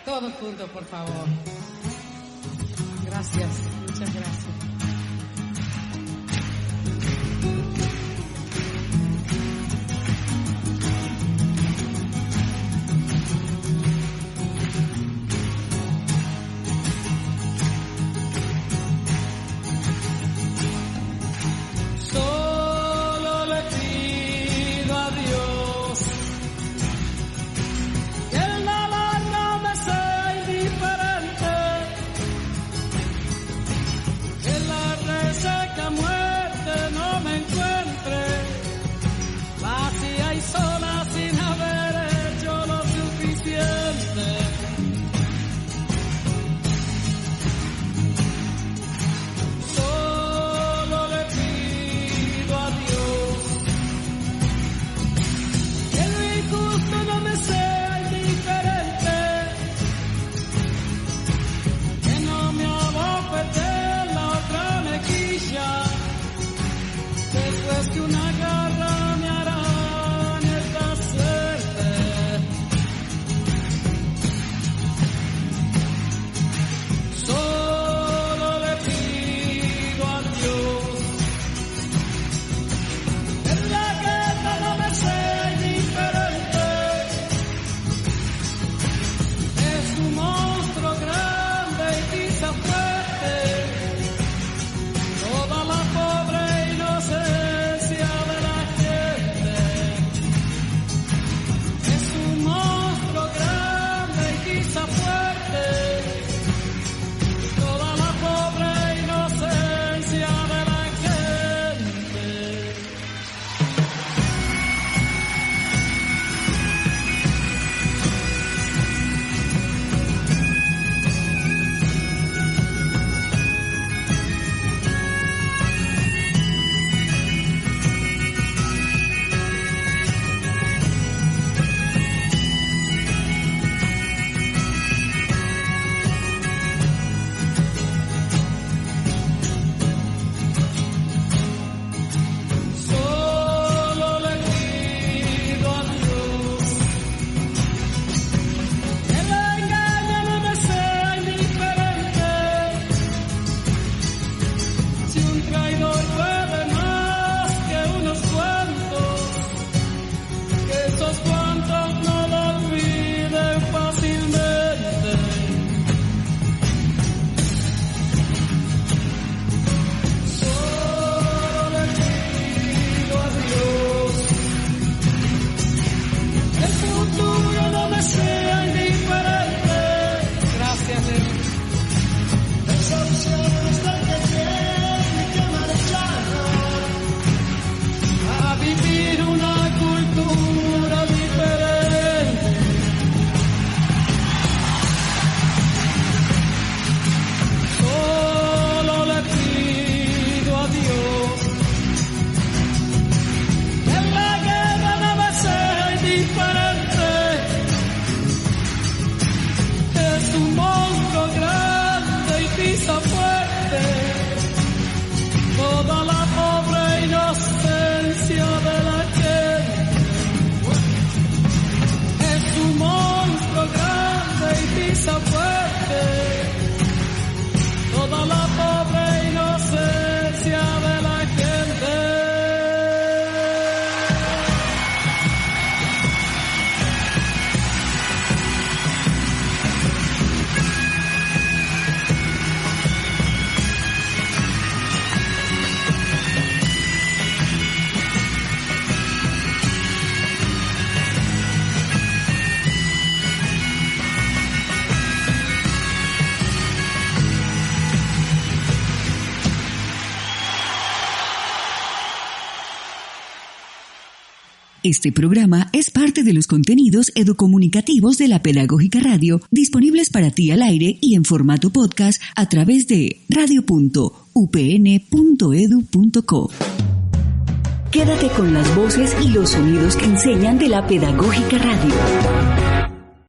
Todos juntos, por favor. Gracias, muchas gracias. Solo le pido a Dios que el dolor no me sea indiferente, que Este programa es parte de los contenidos educomunicativos de la Pedagógica Radio, disponibles para ti al aire y en formato podcast a través de radio.upn.edu.co. Quédate con las voces y los sonidos que enseñan de la Pedagógica Radio.